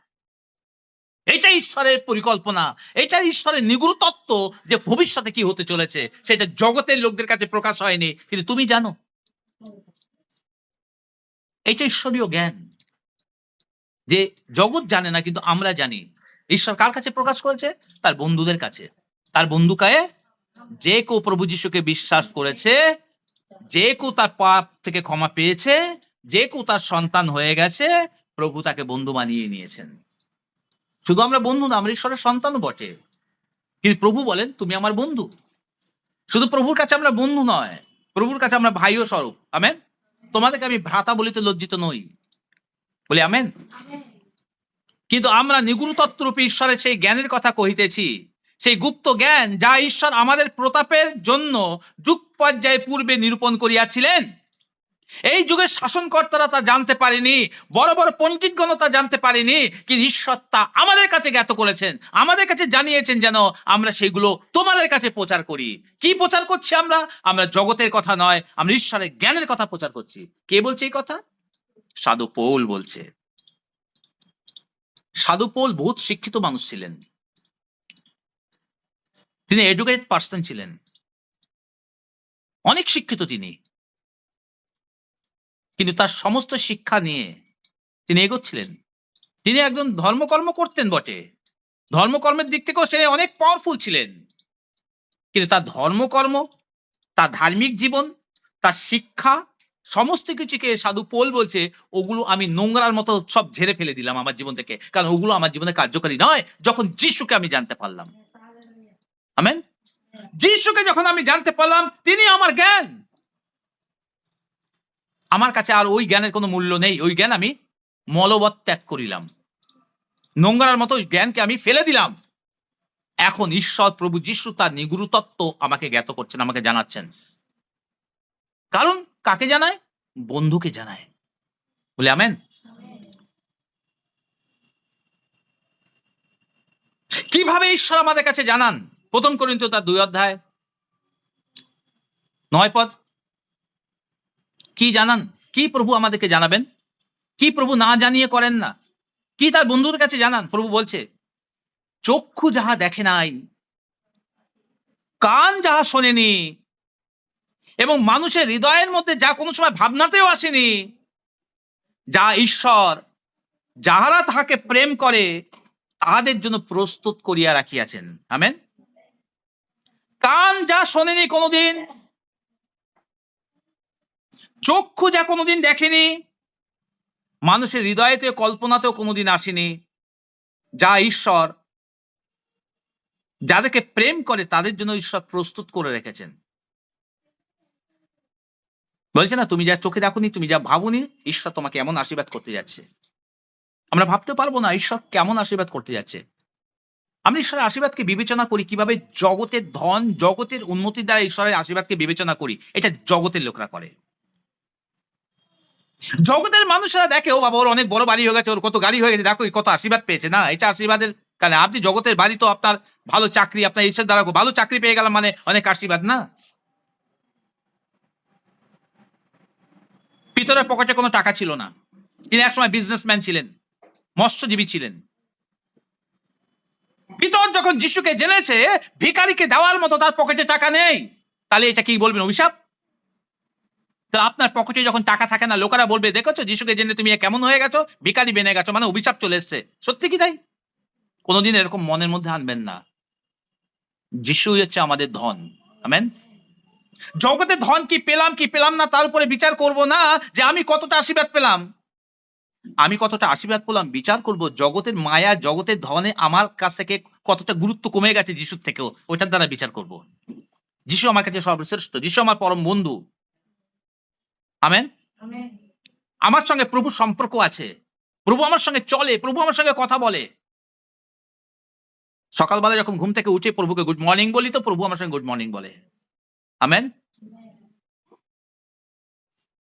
Speaker 1: এটাই ঈশ্বরের পরিকল্পনা, এটাই ঈশ্বরের নিগুড় তত্ত্ব, যে ভবিষ্যতে কি হতে চলেছে সেটা জগতের লোকদের কাছে প্রকাশ হয়নি, কিন্তু তুমি জানো। এটা ঈশ্বরীয় জ্ঞান, যে জগৎ জানে না কিন্তু আমরা জানি। ঈশ্বর কার কাছে প্রকাশ করেছে? তার বন্ধুদের কাছে। তার বন্ধুকায়ে যে কেউ প্রভু যিশুকে বিশ্বাস করেছে, যে কেউ তার পাপ থেকে ক্ষমা পেয়েছে, যে কেউ তার সন্তান হয়ে গেছে, প্রভু তাকে বন্ধু বানিয়ে নিয়েছেন। শুধু আমরা বন্ধু না, আমরা ঈশ্বরের সন্তানও বটে, কিন্তু প্রভু বলেন তুমি আমার বন্ধু। শুধু প্রভুর কাছে আমরা বন্ধু নয়, প্রভুর কাছে আমরা ভাইও স্বরূপ। আমেন। তোমাদেরকে আমি ভ্রাতা বলিতে লজ্জিত নই, বলি আমেন। কিন্তু আমরা নিগুড় তত্ত্বরূপী ঈশ্বরের সেই জ্ঞানের কথা কহিতেছি, সেই গুপ্ত জ্ঞান যা ঈশ্বর আমাদের প্রতাপের জন্য যুগ পর্যায়ে পূর্বে নিরূপণ করিয়াছিলেন। এই যুগের শাসনকর্তারা তা জানতে পারেনি, বড় বড় পণ্ডিতগণ তা জানতে পারেনি, কিন্তু ঈশ্বর তা আমাদের কাছে জ্ঞাত করেছেন, আমাদের কাছে জানিয়েছেন, যেন আমরা সেগুলো তোমাদের কাছে প্রচার করি। কি প্রচার করছি আমরা? আমরা জগতের কথা নয়, আমরা ঈশ্বরের জ্ঞানের কথা প্রচার করছি। কে বলছে এই কথা? সাধু পৌল বলছে। সাধু পৌল বহুত শিক্ষিত মানুষ ছিলেন, তিনি এডুকেটেড পার্সন ছিলেন, অনেক শিক্ষিত তিনি, কিন্তু তার সমস্ত শিক্ষা নিয়ে তিনি এগোচ্ছিলেন। তিনি একজন ধর্মকর্ম করতেন বটে, ধর্মকর্মের দিক থেকেও সে অনেক পাওয়ারফুল ছিলেন, কিন্তু তার ধর্মকর্ম, তার ধার্মিক জীবন, তার শিক্ষা, সমস্ত কিছুকে সাধু পৌল বলছে ওগুলো আমি নোংরার মতো সব ঝেড়ে ফেলে দিলাম আমার জীবন থেকে, কারণ ওগুলো আমার জীবনে কার্যকারী নয়। যখন যিশুকে আমি জানতে পারলাম, আমেন, যিশুকে যখন আমি জানতে পারলাম, তিনি আমার জ্ঞান, আমার কাছে আর ওই জ্ঞানের কোনো মূল্য নেই। ওই জ্ঞান আমি মলবৎ ত্যাগ করিলাম, নোংরার মতো ওই জ্ঞানকে আমি ফেলে দিলাম। এখন ঈশ্বর প্রভু যিশু তার নিগুড় তত্ত্ব আমাকে জ্ঞাত করছেন, আমাকে জানাচ্ছেন। কারণ কাকে জানায়? বন্ধুকে জানায়, বলে আমেন। কিভাবে ঈশ্বর আমাদের কাছে জানান? 1 করিন্থীয় তার 2:9 কি জানান? কি প্রভু আমাদেরকে জানাবেন? কি প্রভু না জানিয়ে করেন না? কি তার বন্ধুদের কাছে জানান? প্রভু বলছে চক্ষু যাহা দেখে নাই, কান যাহা শোনেনি, এবং মানুষের হৃদয়ের মধ্যে যা কোনো সময় ভাবনাতেও আসেনি, যা ঈশ্বর যাহারা তাহাকে প্রেম করে তাহাদের জন্য প্রস্তুত করিয়া রাখিয়াছেন। আমেন। কান যা শোনেনি কোনোদিন, চক্ষু যা কোনোদিন দেখেনি, মানুষের হৃদয়েতে কল্পনাতেও কোনোদিন আসেনি, যা ঈশ্বর যাদেরকে প্রেম করে তাদের জন্য ঈশ্বর প্রস্তুত করে রেখেছেন। বলছে না, তুমি যা চোখে দেখোনি, তুমি যা ভাবুনি, ঈশ্বর তোমাকে এমন আশীর্বাদ করতে যাচ্ছে। আমরা ভাবতে পারবো না ঈশ্বর কেমন আশীর্বাদ করতে যাচ্ছে। আমরা ঈশ্বরের আশীর্বাদকে বিবেচনা করি কিভাবে? জগতের ধন, জগতের উন্নতির দ্বারা ঈশ্বরের আশীর্বাদকে বিবেচনা করি। এটা জগতের লোকরা করে। জগতের মানুষেরা দেখে, ও বাবা ওর অনেক বড় বাড়ি হয়ে গেছে, ওর কত গাড়ি হয়ে গেছে, দেখো কত আশীর্বাদ পেয়েছে। না, এটা আশীর্বাদের কারণে। আপনি জগতের বাড়ি তো আপনার ভালো চাকরি, আপনার ঈশ্বর দ্বারা ভালো চাকরি পেয়ে গেলাম মানে অনেক আশীর্বাদ না। পিতরের পকেটে কোনো টাকা ছিল না, তিনি একসময় বিজনেসম্যান ছিলেন, মৎস্যজীবী ছিলেন। পিতর যখন যিশুকে জেনেছে ভিখারিকে দেওয়ার মতো তার পকেটে টাকা নেই, তাহলে এটা কি বলবেন? অভিশাপ। তা আপনার পকেটে যখন টাকা থাকে না, লোকেরা বলবে দেখেছো যিশুকে জেনে তুমি কেমন হয়ে গেছো, ভিখারি বেনে গেছো, মানে অভিশাপ চলে এসছে। সত্যি কি তাই? কোনোদিন এরকম মনের মধ্যে আনবেন না। যিশুই হচ্ছে আমাদের ধন। আমেন। জগতে ধন কি পেলাম কি পেলাম না তার উপরে বিচার করব না যে আমি কতটা আশীর্বাদ পেলাম। আমি কতটা আশীর্বাদ পেলাম বিচার করব জগতের মায়া, জগতের ধনে আমার কাছ থেকে কতটা গুরুত্ব কমে গেছে যিশুর থেকেও, ওইটার দ্বারা বিচার করব। যিশু আমার কাছে সর্বশ্রেষ্ঠ, যিশু আমার পরম বন্ধু। আমেন। আমার সঙ্গে প্রভুর সম্পর্ক আছে, প্রভু আমার সঙ্গে চলে, প্রভু আমার সঙ্গে কথা বলে। সকালবেলা যখন ঘুম থেকে উঠে প্রভুকে গুড মর্নিং বলি, তো প্রভু আমার সঙ্গে গুড মর্নিং বলে। আমেন।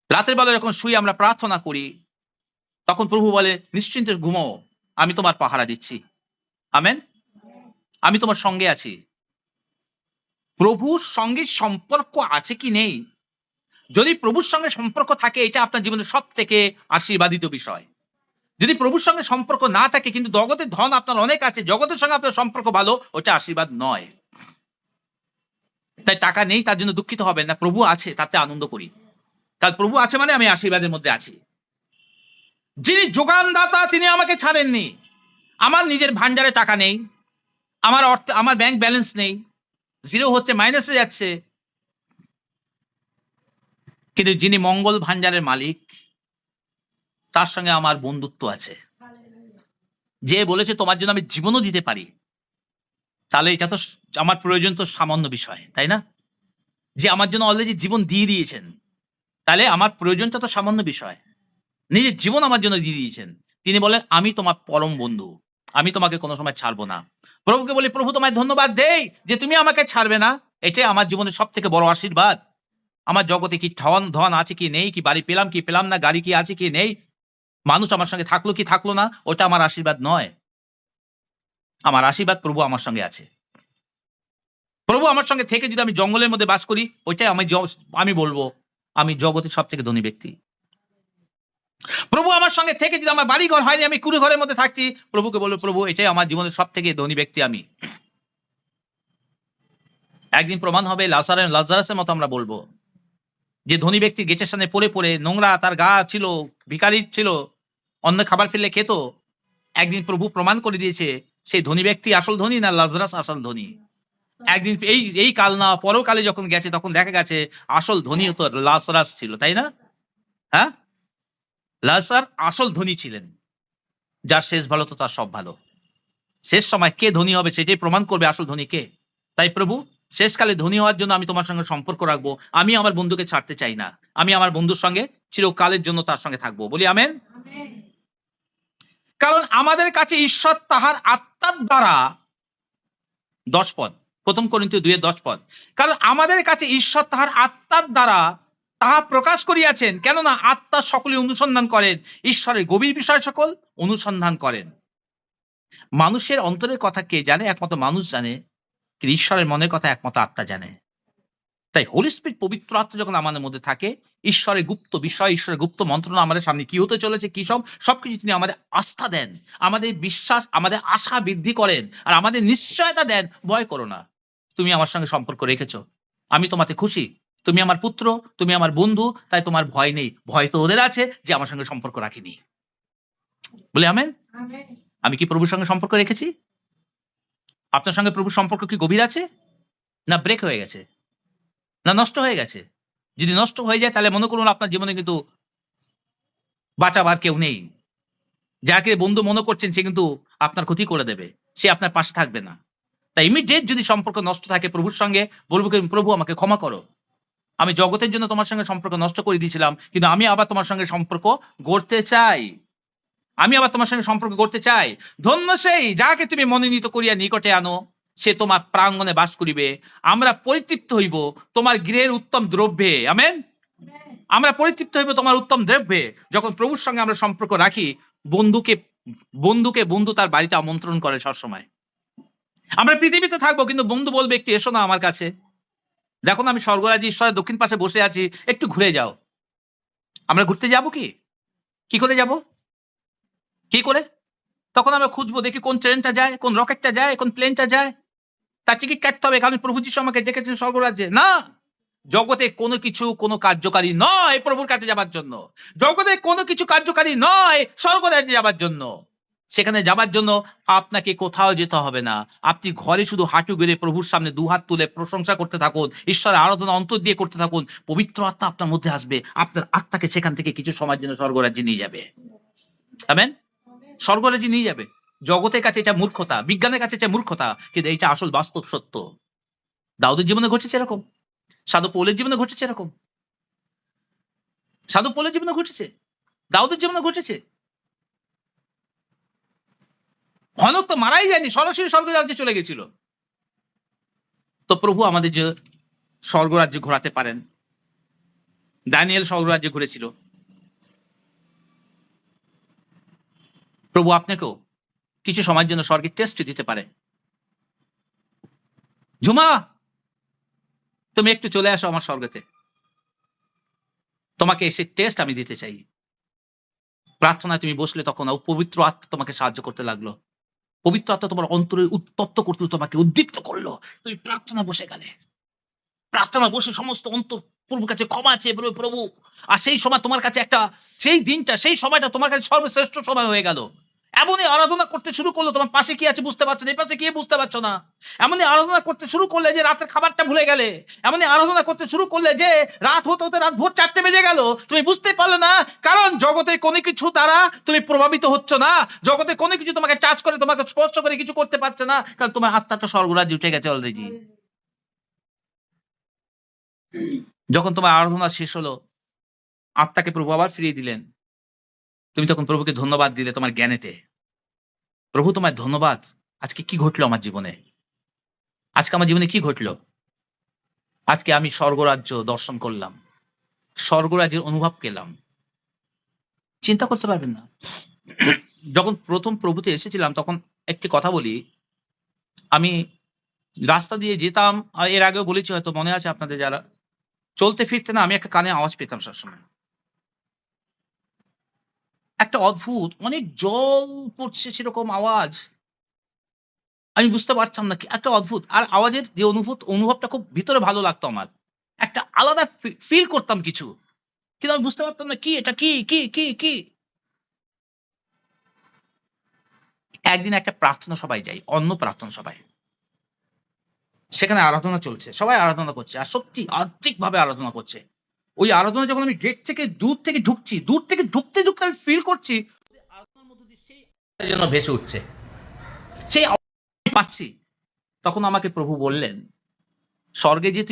Speaker 1: রাতের বেলা যখন শুই আমরা প্রার্থনা করি, তখন প্রভু বলে নিশ্চিন্তে ঘুমাও, আমি তোমার পাহারা দিচ্ছি। আমেন। আমি তোমার সঙ্গে আছি। প্রভুর সঙ্গে সম্পর্ক আছে কি নেই? যদি প্রভুর সঙ্গে সম্পর্ক থাকে, এটা আপনার জীবনের সব থেকে আশীর্বাদিত বিষয়। যদি প্রভুর সঙ্গে সম্পর্ক না থাকে, কিন্তু জগতের ধন আপনার অনেক আছে, জগতের সঙ্গে আপনার সম্পর্ক ভালো, ওটা আশীর্বাদ নয়। তাই টাকা নেই তার জন্য দুঃখিত হবেন না, প্রভু আছে তাতে আনন্দ করি। কাল প্রভু আছে মানে আমি আশীর্বাদের মধ্যে আছি। যিনি যোগানদাতা তিনি আমাকে ছাড়েননি। আমার নিজের ভান্ডারে টাকা নেই, আমার অর্থ, আমার ব্যাংক ব্যালেন্স নেই, জিরো হচ্ছে, মাইনাসে যাচ্ছে, কিন্তু যিনি মঙ্গল ভান্ডারের মালিক তার সঙ্গে আমার বন্ধুত্ব আছে। যে বলেছে তোমার জন্য আমি জীবনও দিতে পারি, তাহলে এটা তো আমার প্রয়োজন তো সামান্য বিষয়, তাই না? যে আমার জন্য অলরেডি জীবন দিয়ে দিয়েছেন, তাহলে আমার প্রয়োজনটা তো সামান্য বিষয়। নিজের জীবন আমার জন্য দিয়ে দিয়েছেন। তিনি বলেন আমি তোমার পরম বন্ধু, আমি তোমাকে কোনো সময় ছাড়বো না। প্রভুকে বলি প্রভু তোমায় ধন্যবাদ দেই যে তুমি আমাকে ছাড়বে না। এটাই আমার জীবনের সব থেকে বড় আশীর্বাদ। আমার জগতে কি ধন ধন আছে কি নেই, কি বাড়ি পেলাম কি পেলাম না, গাড়ি কি আছে কি নেই, মানুষ আমার সঙ্গে থাকলো কি থাকলো না, ওটা আমার আশীর্বাদ নয়। আমার আশীর্বাদ প্রভু আমার সঙ্গে আছে। প্রভু আমার সঙ্গে থেকে যদি আমি জঙ্গলের মধ্যে বাস করি, ওইটাই আমি বলবো আমি জগতের সব থেকে ধনী ব্যক্তি। প্রভু আমার সঙ্গে থেকে যদি আমার বাড়ি ঘর হয়নি, আমি কুড়ে ঘরের মধ্যে থাকছি, প্রভুকে বলবো প্রভু এটাই আমার জীবনের সব থেকে ধনী ব্যক্তি আমি। একদিন প্রমাণ হবে লাজারাসের মতো আমরা বলবো যে ধনী ব্যক্তি গেটের সামনে পড়ে পড়ে নোংরা, তার গা ছিল, ভিখারি ছিল, অন্য খাবার ফেললে খেত। একদিন প্রভু প্রমাণ করে দিয়েছে সেই ধনী ব্যক্তি আসল ধনী না লাজারাস আসল ধনী। একদিন এই এই কাল না পরকালে যখন গেছে তখন দেখা গেছে আসল ধনী তো লাজারাস ছিল, তাই না? হ্যাঁ, লাজার আসল ধনী ছিলেন। যার শেষ ভালো তো তার সব ভালো। শেষ সময় কে ধনী হবে সেটাই প্রমাণ করবে আসল ধনী কে। তাই প্রভু শেষকালে ধনী হওয়ার জন্য আমি তোমার সঙ্গে সম্পর্ক রাখবো। আমি আমার বন্ধুকে ছাড়তে চাই না, আমি আমার বন্ধুর সঙ্গে চিরকালের জন্য তার সঙ্গে থাকবো। বলি আমেন। কারণ আমাদের কাছে ঈশ্বর তাহার আত্মার দ্বারা 10 পদ, প্রথম করিন্থীয় 2:10 পদ। কারণ আমাদের কাছে ঈশ্বর তাহার আত্মার দ্বারা তাহা প্রকাশ করিয়াছেন, কেননা আত্মা সকলে অনুসন্ধান করেন, ঈশ্বরের গভীর বিষয় সকল অনুসন্ধান করেন। মানুষের অন্তরের কথা কে জানে? একমাত্র মানুষ জানে। কিন্তু ঈশ্বরের মনের কথা একমাত্র আত্মা জানে। তাই হোলি স্পিরিট, পবিত্র আত্মা যখন আমাদের মধ্যে থাকে, ঈশ্বরের গুপ্ত বিষয়, ঈশ্বরের গুপ্ত মন্ত্রণা আমাদের সামনে কি হতে চলেছে, কি সবকিছু তিনি আমাদের আস্থা দেন, আমাদের বিশ্বাস, আমাদের আশা বৃদ্ধি করেন, আর আমাদের নিশ্চয়তা দেন ভয় করো না, তুমি আমার সঙ্গে সম্পর্ক রেখেছো, আমি তোমাতে খুশি, তুমি আমার পুত্র, তুমি আমার বন্ধু, তাই তোমার ভয় নেই। ভয় তো ওদের আছে যে আমার সঙ্গে সম্পর্ক রাখিনি। বলে আমেন। আমি কি প্রভুর সঙ্গে সম্পর্ক রেখেছি? আপনার সঙ্গে প্রভুর সম্পর্ক কি গভীর আছে, না ব্রেক হয়ে গেছে, না নষ্ট হয়ে গেছে? যদি নষ্ট হয়ে যায় তাহলে মনে করুন আপনার জীবনে কিন্তু বাঁচাবার কেউ নেই। যাকে বন্ধু মনে করছেন সে কিন্তু আপনার ক্ষতি করে দেবে, সে আপনার পাশে থাকবে না। তাই ইমিডিয়েট যদি সম্পর্ক নষ্ট থাকে প্রভুর সঙ্গে, বলবো কি প্রভু আমাকে ক্ষমা করো, আমি জগতের জন্য তোমার সঙ্গে সম্পর্ক নষ্ট করে দিয়েছিলাম, কিন্তু আমি আবার তোমার সঙ্গে সম্পর্ক গড়তে চাই। আমি আবার তোমার সঙ্গে সম্পর্ক করতে চাই। ধন্য সেই যাকে তুমি মনোনীত করিয়া নিকটে আনো, সে তোমার প্রাঙ্গণে বাস করিবে। আমরা পরিতৃপ্ত হইব তোমার গৃহের উত্তম দ্রব্যে। আমেন। আমরা পরিতৃপ্ত হইব তোমার উত্তম দ্রব্যে। যখন প্রভুর সঙ্গে আমরা সম্পর্ক রাখি, বন্ধুকে বন্ধু তার বাড়িতে আমন্ত্রণ করে সবসময়। আমরা পৃথিবীতে থাকবো, কিন্তু বন্ধু বলবে একটু এসো না আমার কাছে, দেখো না আমি স্বর্গরাজ্যে ঈশ্বরের দক্ষিণ পাশে বসে আছি, একটু ঘুরে যাও। আমরা ঘুরতে যাব কি করে যাব? কি করে? তখন আমরা খুঁজবো, দেখি কোন ট্রেনটা যায়, কোন রকেটটা যায়, কোন প্লেনটা যায়। তার টিকিট কাটতে হবে, কারণ প্রভু যিশু আমাকে ডেকেছেন স্বর্গরাজ্যে। না, জগতে কোনো কিছু কোনো কার্যকারী নয় প্রভুর কাছে যাবার জন্য। জগতে কোনো কিছু কার্যকারী নয় স্বর্গরাজ্যে যাবার জন্য। সেখানে যাবার জন্য আপনাকে কোথাও যেতে হবে না। আপনি ঘরে শুধু হাঁটু গেড়ে প্রভুর সামনে দুহাত তুলে প্রশংসা করতে থাকুন, ঈশ্বরের আরাধনা অন্তর দিয়ে করতে থাকুন। পবিত্র আত্মা আপনার মধ্যে আসবে, আপনার আত্মাকে সেখান থেকে কিছু সময়ের জন্য স্বর্গরাজ্যে নিয়ে যাবে। আমেন। স্বর্গরাজ্যে নিয়ে যাবে। জগতের কাছে এটা মূর্খতা, বিজ্ঞানের কাছে এটা মূর্খতা, কিন্তু এটা আসল বাস্তব সত্য। দাউদের জীবনে ঘটেছে এরকম, সাধু পৌলের জীবনে ঘটেছে এরকম, সাধু পৌলের জীবনে ঘটেছে, দাউদের জীবনে ঘটেছে। হনক তো মারাই যায়নি, সরাসরি স্বর্গরাজ্যে চলে গেছিল। তো প্রভু আমাদের যে স্বর্গরাজ্যে ঘোরাতে পারেন। দানিয়েল স্বর্গরাজ্যে ঘুরেছিল। প্রভু আপনাকেও কিছু সময়ের জন্য স্বর্গের টেস্ট দিতে পারে। ঝুমা, তুমি একটু চলে আসো আমার স্বর্গতে, তোমাকে এসে টেস্ট আমি দিতে চাই। প্রার্থনায় তুমি বসলে তখন পবিত্র আত্মা তোমাকে সাহায্য করতে লাগলো। পবিত্র আত্মা তোমার অন্তরে উত্তপ্ত করলো, তোমাকে উদ্দীপ্ত করলো। তুমি প্রার্থনা বসে গেলে, প্রার্থনা বসে সমস্ত অন্তর প্রভুর কাছে ক্ষমা চেয়ে বলবে প্রভু। আর সেই সময় তোমার কাছে একটা, সেই দিনটা, সেই সময়টা তোমার কাছে সর্বশ্রেষ্ঠ সময় হয়ে গেল। এমনই আরাধনা করতে শুরু করলো, তোমার পাশে কি আছে বুঝতে পারছো না, এই পাশে কি বুঝতে পারছো না। এমনই আরাধনা করতে শুরু করলে যে রাতের খাবারটা ভুলে গেলে। এমনই আরাধনা করতে শুরু করলে যে রাত হতে হতে রাত ভোর 4টে বেজে গেল, তুমি বুঝতে পারলে না। কারণ জগতে কোনো কিছু দ্বারা তুমি প্রভাবিত হচ্ছ না। জগতে কোনো কিছু তোমাকে টাচ করে, তোমাকে স্পর্শ করে কিছু করতে পারছে না, কারণ তোমার আত্মাটা স্বর্গরাজ্যে উঠে গেছে অলরেডি। যখন তোমার আরাধনা শেষ হলো, আত্মাকে প্রভু আবার ফিরিয়ে দিলেন, তুমি তখন প্রভুকে ধন্যবাদ দিলে তোমার জ্ঞানেতে। প্রভু তোমায় ধন্যবাদ, আজকে কি ঘটলো আমার জীবনে, আজকে আমার জীবনে কি ঘটলো। আজকে আমি স্বর্গরাজ্য দর্শন করলাম, স্বর্গরাজ্যের অনুভব পেলাম। চিন্তা করতে পারবেন না। যখন প্রথম প্রভুতে এসেছিলাম, তখন একটি কথা বলি, আমি রাস্তা দিয়ে যেতাম, এর আগেও বলেছি, হয়তো মনে আছে আপনাদের যারা, চলতে ফিরতে না আমি একটা কানে আওয়াজ পেতাম সবসময়, একটা অদ্ভুত অনেক জল পড়ছে সেরকম আওয়াজ। আমি বুঝতে পারতাম না কি একটা অদ্ভুত, আর আওয়াজের যে অনুভবটা খুব ভিতরে ভালো লাগতো আমার, একটা আলাদা ফিল করতাম কিছু, কিন্তু আমি বুঝতে পারতাম না কি এটা, কি কি কি কি। একদিন একটা প্রার্থনা সবাই যাই, অন্য প্রার্থনা সবাই, সেখানে আরাধনা চলছে, সবাই আরাধনা করছে, আর সত্যি আর্থিক ভাবে আরাধনা করছে। ওই আরাধনা যখন আমি গেট থেকে দূর থেকে ঢুকছি, দূর থেকে ঢুকতে ঢুকতে আমি ফিল করছি আরাধনার মধ্যে দিয়ে সেই যেন ভেসে উঠছে, সেই আওয়াজ আমি পাচ্ছি। তখন আমাকে প্রভু বললেন, স্বর্গে যে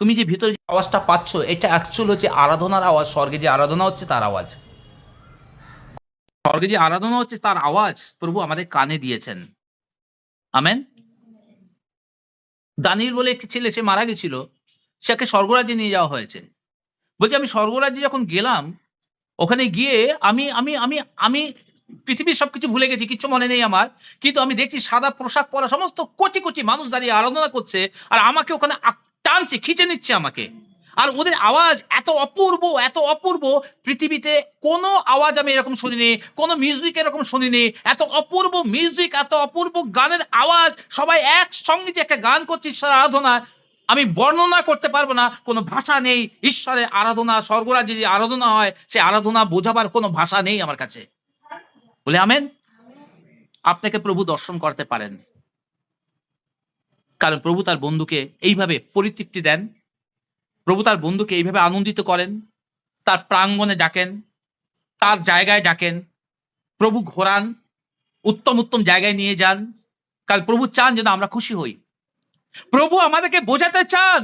Speaker 1: তুমি যে ভিতরে যে আওয়াজটা পাচ্ছ, এটা অ্যাকচুয়াল হচ্ছে আরাধনার আওয়াজ। স্বর্গে যে আরাধনা হচ্ছে তার আওয়াজ, স্বর্গে যে আরাধনা হচ্ছে তার আওয়াজ প্রভু আমাদের কানে দিয়েছেন। আমেন। দানিয়েল বলে একটি ছেলে, সে মারা গেছিল, সেকে স্বর্গরাজ্যে নিয়ে যাওয়া হয়েছে। বলছি আমি স্বর্গরাজ্যে যখন গেলাম, ওখানে গিয়ে আমি আমি আমি আমি পৃথিবীর সবকিছু ভুলে গেছি, কিচ্ছু মনে নেই আমার। কিন্তু আমি দেখছি সাদা পোশাক পরা সমস্ত কোটি কোটি মানুষ দাঁড়িয়ে আরাধনা করছে, আর আমাকে ওখানে টানছে, খিচে নিচ্ছে আমাকে। আর ওদের আওয়াজ এত অপূর্ব, এত অপূর্ব, পৃথিবীতে কোনো আওয়াজ আমি এরকম শুনিনি, কোনো মিউজিক এরকম শুনিনি। এত অপূর্ব মিউজিক, এত অপূর্ব গানের আওয়াজ, সবাই একসঙ্গে যে একটা গান করছে ঈশ্বর আরাধনা, আমি বর্ণনা করতে পারবো না, কোনো ভাষা নেই। ঈশ্বরের আরাধনা, স্বর্গরাজ্যে যে আরাধনা হয়, সে আরাধনা বোঝাবার কোনো ভাষা নেই আমার কাছে। বলে আমেন। আপনাকে প্রভু দর্শন করতে পারেন, কারণ প্রভু তার বন্ধুকে এইভাবে পরিতৃপ্তি দেন, প্রভু তার বন্ধুকে এইভাবে আনন্দিত করেন, তার প্রাঙ্গণে ডাকেন, তার জায়গায় ডাকেন, প্রভু ঘোরান, উত্তম উত্তম জায়গায় নিয়ে যান। কারণ প্রভু চান যেন আমরা খুশি হই। প্রভু আমাদেরকে বোঝাতে চান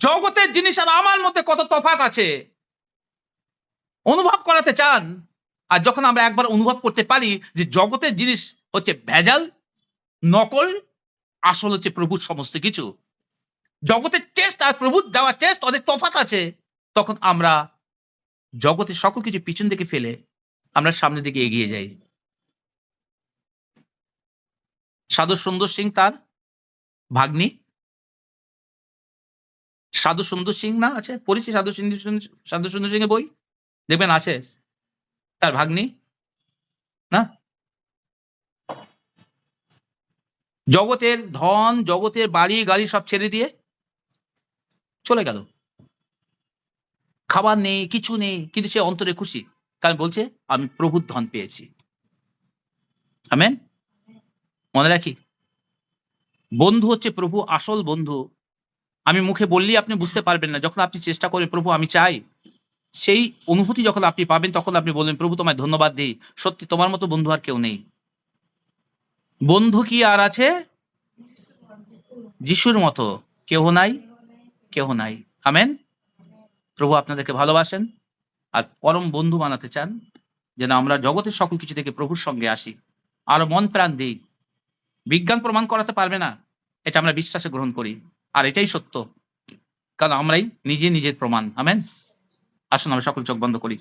Speaker 1: জগতের জিনিস আর আমার মধ্যে কত তফাৎ আছে অনুভব করাতে চান। আর যখন আমরা একবার অনুভব করতে পারি যে জগতের জিনিস হচ্ছে ভেজাল, নকল, আসল হচ্ছে প্রভুর সমস্ত কিছু, জগতের টেস্ট আর প্রভুর দেওয়া টেস্ট অনেক তফাৎ আছে, তখন আমরা জগতের সকল কিছু পিছন দিকে ফেলে আমরা সামনের দিকে এগিয়ে যাই। সাধু সুন্দর সিং তার ভাগ্নি, সাধু সুন্দর সিং না আছে, পড়েছি সাধু সুন্দর সিং এর বই, দেখবেন আছে তার ভাগ্নি না, জগতের ধন, জগতের বাড়ি গাড়ি সব ছেড়ে দিয়ে চলে গেল। খাবার নেই, কিছু নেই, কিন্তু সে অন্তরে খুশি, কারণ বলছে আমি প্রভুর ধন পেয়েছি। আমেন। মনে রাখি, বন্ধু হচ্ছে প্রভু, আসল বন্ধু। আমি মুখে বললেই আপনি বুঝতে পারবেন না, যখন আপনি চেষ্টা করেন প্রভু আমি চাই, সেই অনুভূতি যখন আপনি পাবেন তখন আপনি বলবেন প্রভু তোমায় ধন্যবাদ দিই, সত্যি তোমার মতো বন্ধু আর কেউ নেই। বন্ধু কি আর আছে? যিশুর মতো কেহ নাই, কেহ নাই। আমেন। প্রভু আপনাদেরকে ভালোবাসেন আর পরম বন্ধু বানাতে চান, যেন আমরা জগতের সকল কিছু থেকে প্রভুর সঙ্গে আসি, আরো মন প্রাণ দিই। বিজ্ঞান প্রমাণ করাতে পারবে না, এটা আমরা বিশ্বাসে গ্রহণ করি, আর এটাই সত্য, কারণ আমরাই নিজে নিজের প্রমাণ। আমেন। আসুন আমরা সকল চোখ বন্ধ করি।